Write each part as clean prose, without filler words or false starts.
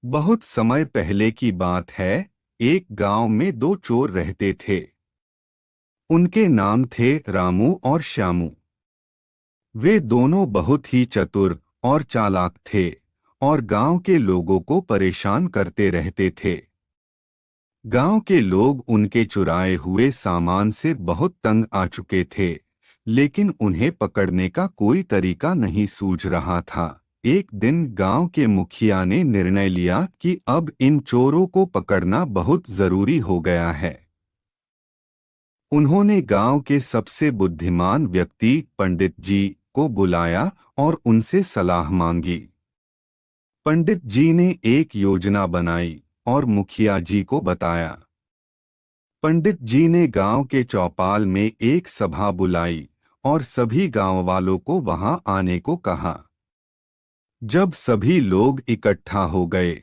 बहुत समय पहले की बात है। एक गांव में दो चोर रहते थे। उनके नाम थे रामू और श्यामू। वे दोनों बहुत ही चतुर और चालाक थे और गांव के लोगों को परेशान करते रहते थे। गांव के लोग उनके चुराए हुए सामान से बहुत तंग आ चुके थे, लेकिन उन्हें पकड़ने का कोई तरीका नहीं सूझ रहा था। एक दिन गांव के मुखिया ने निर्णय लिया कि अब इन चोरों को पकड़ना बहुत जरूरी हो गया है। उन्होंने गांव के सबसे बुद्धिमान व्यक्ति पंडित जी को बुलाया और उनसे सलाह मांगी। पंडित जी ने एक योजना बनाई और मुखिया जी को बताया। पंडित जी ने गांव के चौपाल में एक सभा बुलाई और सभी गांव वालों को वहां आने को कहा। जब सभी लोग इकट्ठा हो गए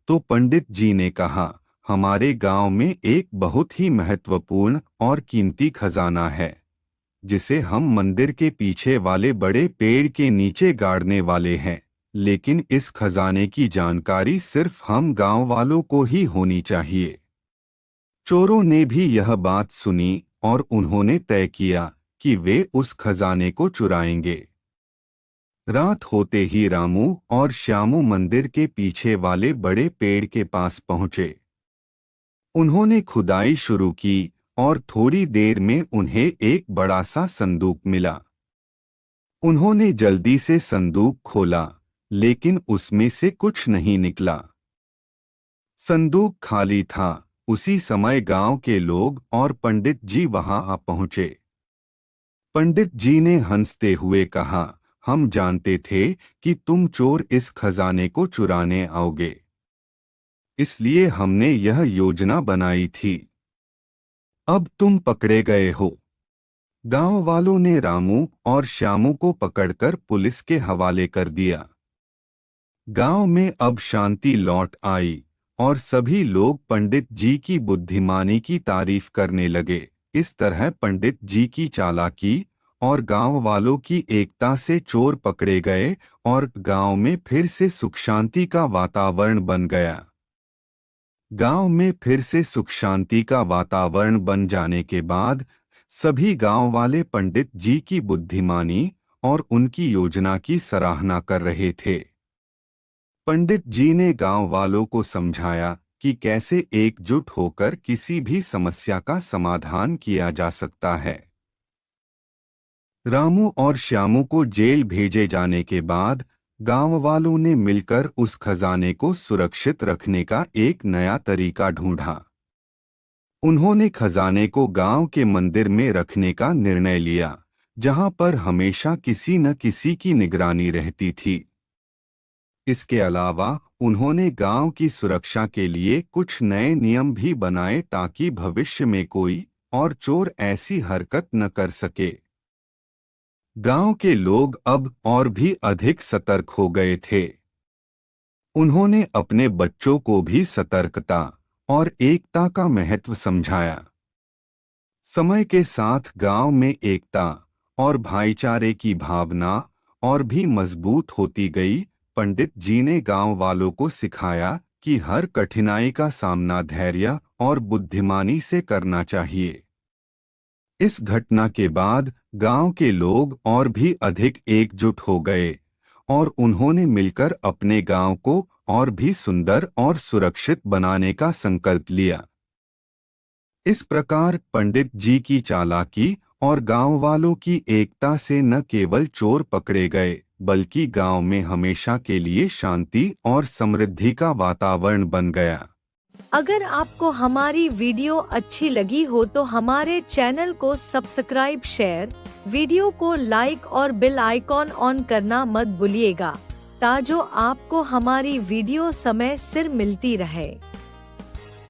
तो पंडित जी ने कहा, हमारे गांव में एक बहुत ही महत्वपूर्ण और कीमती खजाना है, जिसे हम मंदिर के पीछे वाले बड़े पेड़ के नीचे गाड़ने वाले हैं। लेकिन इस खजाने की जानकारी सिर्फ हम गांव वालों को ही होनी चाहिए। चोरों ने भी यह बात सुनी और उन्होंने तय किया कि वे उस खजाने को चुराएंगे। रात होते ही रामू और श्यामू मंदिर के पीछे वाले बड़े पेड़ के पास पहुंचे। उन्होंने खुदाई शुरू की और थोड़ी देर में उन्हें एक बड़ा सा संदूक मिला। उन्होंने जल्दी से संदूक खोला, लेकिन उसमें से कुछ नहीं निकला। संदूक खाली था। उसी समय गांव के लोग और पंडित जी वहां आ पहुंचे। पंडित जी ने हंसते हुए कहा, हम जानते थे कि तुम चोर इस खजाने को चुराने आओगे, इसलिए हमने यह योजना बनाई थी। अब तुम पकड़े गए हो। गांव वालों ने रामू और श्यामू को पकड़कर पुलिस के हवाले कर दिया। गांव में अब शांति लौट आई और सभी लोग पंडित जी की बुद्धिमानी की तारीफ करने लगे। इस तरह पंडित जी की चालाकी और गांव वालों की एकता से चोर पकड़े गए और गांव में फिर से सुख शांति का वातावरण बन गया। गांव में फिर से सुख शांति का वातावरण बन जाने के बाद सभी गांव वाले पंडित जी की बुद्धिमानी और उनकी योजना की सराहना कर रहे थे। पंडित जी ने गांव वालों को समझाया कि कैसे एकजुट होकर किसी भी समस्या का समाधान किया जा सकता है। रामू और श्यामू को जेल भेजे जाने के बाद गांव वालों ने मिलकर उस खजाने को सुरक्षित रखने का एक नया तरीका ढूंढा। उन्होंने खजाने को गांव के मंदिर में रखने का निर्णय लिया, जहां पर हमेशा किसी न किसी की निगरानी रहती थी। इसके अलावा उन्होंने गांव की सुरक्षा के लिए कुछ नए नियम भी बनाए ताकि भविष्य में कोई और चोर ऐसी हरकत न कर सके। गांव के लोग अब और भी अधिक सतर्क हो गए थे। उन्होंने अपने बच्चों को भी सतर्कता और एकता का महत्व समझाया। समय के साथ गांव में एकता और भाईचारे की भावना और भी मजबूत होती गई। पंडित जी ने गांव वालों को सिखाया कि हर कठिनाई का सामना धैर्य और बुद्धिमानी से करना चाहिए। इस घटना के बाद गांव के लोग और भी अधिक एकजुट हो गए और उन्होंने मिलकर अपने गांव को और भी सुंदर और सुरक्षित बनाने का संकल्प लिया। इस प्रकार पंडित जी की चालाकी और गांव वालों की एकता से न केवल चोर पकड़े गए, बल्कि गांव में हमेशा के लिए शांति और समृद्धि का वातावरण बन गया। अगर आपको हमारी वीडियो अच्छी लगी हो तो हमारे चैनल को सब्सक्राइब, शेयर, वीडियो को लाइक और बेल आइकॉन ऑन करना मत भूलिएगा, ताकि आपको हमारी वीडियो समय सिर मिलती रहे।